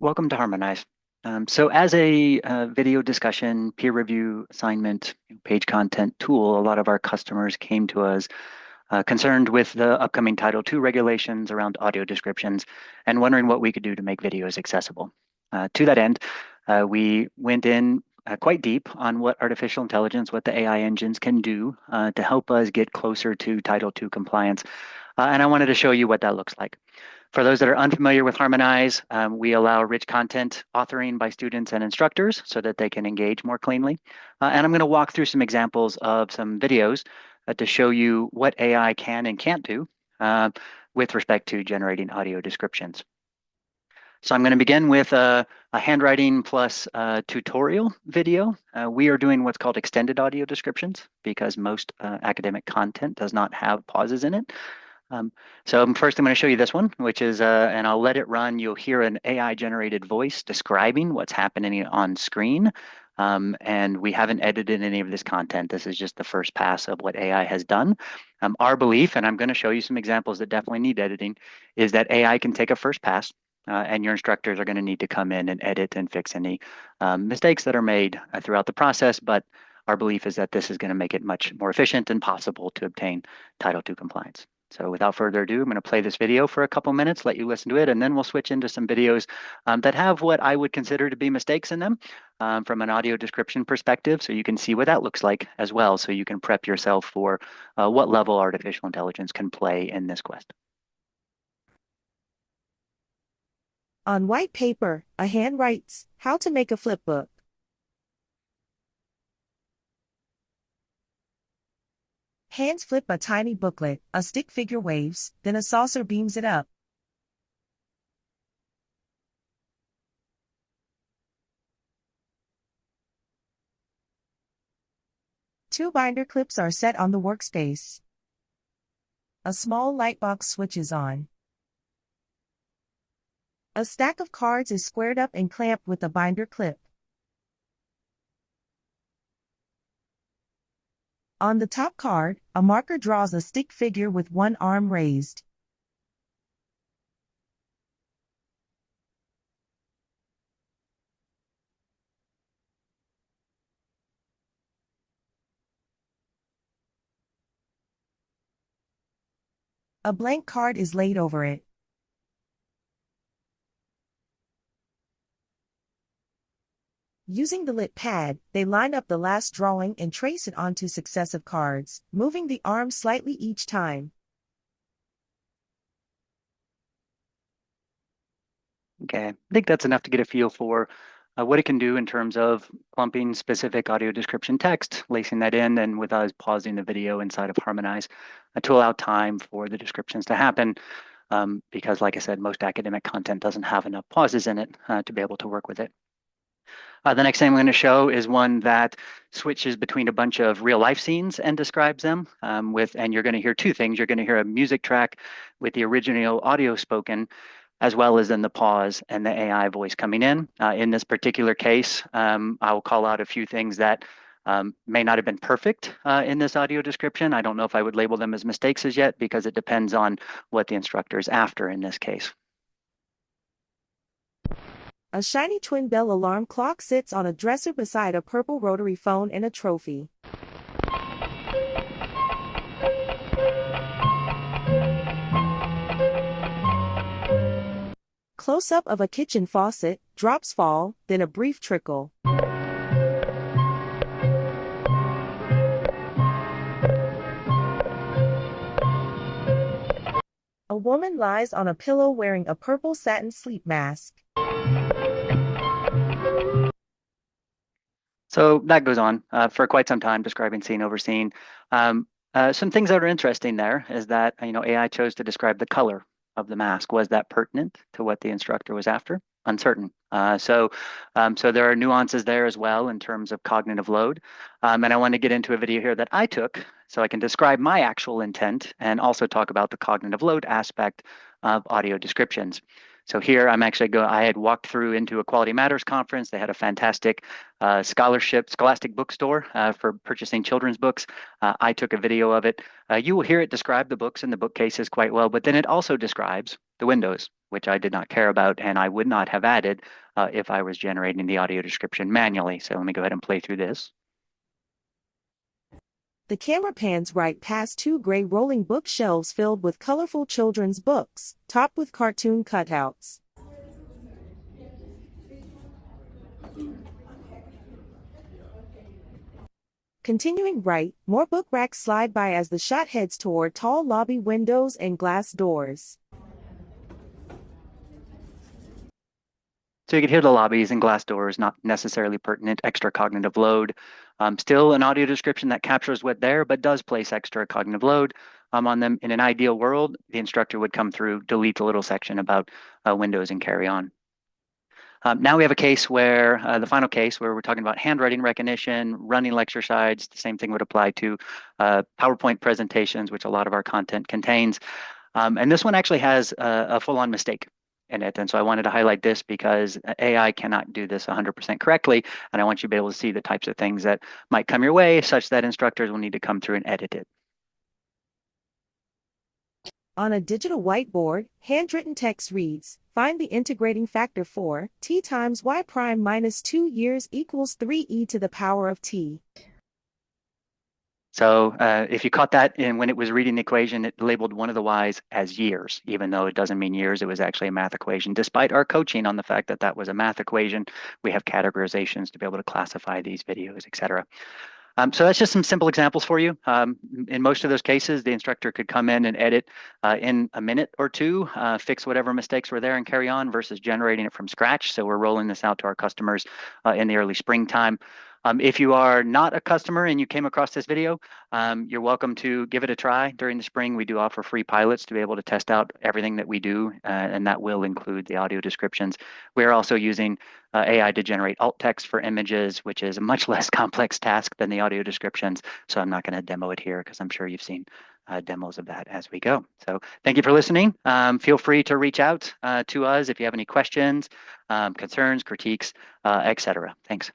Welcome to Harmonize. So as a video discussion, peer review assignment, page content tool, a lot of our customers came to us concerned with the upcoming Title II regulations around audio descriptions and wondering what we could do to make videos accessible. To that end, we went in quite deep on what artificial intelligence, what the AI engines can do to help us get closer to Title II compliance. And I wanted to show you what that looks like. For those that are unfamiliar with Harmonize, we allow rich content authoring by students and instructors so that they can engage more cleanly. And I'm going to walk through some examples of some videos to show you what AI can and can't do with respect to generating audio descriptions. So I'm going to begin with a handwriting plus tutorial video. We are doing what's called extended audio descriptions because most academic content does not have pauses in it. So first I'm going to show you this one, which is, and I'll let it run. You'll hear an AI generated voice describing what's happening on screen. And we haven't edited any of this content. This is just the first pass of what AI has done. Our belief, and I'm going to show you some examples that definitely need editing, is that AI can take a first pass, and your instructors are going to need to come in and edit and fix any mistakes that are made throughout the process. But our belief is that this is going to make it much more efficient and possible to obtain Title II compliance. So without further ado, I'm going to play this video for a couple minutes, let you listen to it, and then we'll switch into some videos that have what I would consider to be mistakes in them from an audio description perspective, so you can see what that looks like as well, so you can prep yourself for what level artificial intelligence can play in this quest. On white paper, a hand writes, "How to make a flipbook." Hands flip a tiny booklet, a stick figure waves, then a saucer beams it up. Two binder clips are set on the workspace. A small light box switches on. A stack of cards is squared up and clamped with a binder clip. On the top card, a marker draws a stick figure with one arm raised. A blank card is laid over it. Using the lit pad, they line up the last drawing and trace it onto successive cards, moving the arm slightly each time. Okay, I think that's enough to get a feel for what it can do in terms of clumping specific audio description text, lacing that in, and with us pausing the video inside of Harmonize to allow time for the descriptions to happen. Because like I said, most academic content doesn't have enough pauses in it to be able to work with it. The next thing I'm going to show is one that switches between a bunch of real life scenes and describes them and you're going to hear two things. You're going to hear a music track with the original audio spoken, as well as then the pause and the AI voice coming in. In this particular case, I will call out a few things that may not have been perfect in this audio description. I don't know if I would label them as mistakes as yet because it depends on what the instructor is after in this case. A shiny twin bell alarm clock sits on a dresser beside a purple rotary phone and a trophy. Close-up of a kitchen faucet, drops fall, then a brief trickle. A woman lies on a pillow wearing a purple satin sleep mask. So that goes on for quite some time, describing scene over scene. Some things that are interesting there is that AI chose to describe the color of the mask. Was that pertinent to what the instructor was after? Uncertain. So there are nuances there as well in terms of cognitive load. And I want to get into a video here that I took so I can describe my actual intent and also talk about the cognitive load aspect of audio descriptions. So here I'm actually I had walked through into a Quality Matters conference. They had a fantastic scholastic bookstore for purchasing children's books. I took a video of it. You will hear it describe the books and the bookcases quite well, but then it also describes the windows which I did not care about and I would not have added if I was generating the audio description manually. So let me go ahead and play through this. The camera pans right past two gray rolling bookshelves filled with colorful children's books, topped with cartoon cutouts. Continuing right, more book racks slide by as the shot heads toward tall lobby windows and glass doors. So you could hear the lobbies and glass doors, not necessarily pertinent extra cognitive load. Still an audio description that captures what's there, but does place extra cognitive load on them. In an ideal world, the instructor would come through, delete the little section about windows and carry on. Now we have a case where, the final case where we're talking about handwriting recognition, running lecture slides. The same thing would apply to PowerPoint presentations, which a lot of our content contains. And this one actually has a full-on mistake in it. And so I wanted to highlight this because AI cannot do this 100% correctly. And I want you to be able to see the types of things that might come your way, such that instructors will need to come through and edit it. On a digital whiteboard, handwritten text reads, find the integrating factor for t times y prime minus 2 years equals 3e to the power of t. So if you caught that and when it was reading the equation, it labeled one of the y's as years, even though it doesn't mean years, it was actually a math equation. Despite our coaching on the fact that that was a math equation, we have categorizations to be able to classify these videos, et cetera. So that's just some simple examples for you. In most of those cases, the instructor could come in and edit in a minute or two, fix whatever mistakes were there and carry on versus generating it from scratch. So we're rolling this out to our customers in the early springtime. If you are not a customer and you came across this video, you're welcome to give it a try during the spring. We do offer free pilots to be able to test out everything that we do, and that will include the audio descriptions. We are also using AI to generate alt text for images, which is a much less complex task than the audio descriptions. So I'm not going to demo it here because I'm sure you've seen demos of that as we go. So thank you for listening. Feel free to reach out to us if you have any questions, concerns, critiques, etc. Thanks.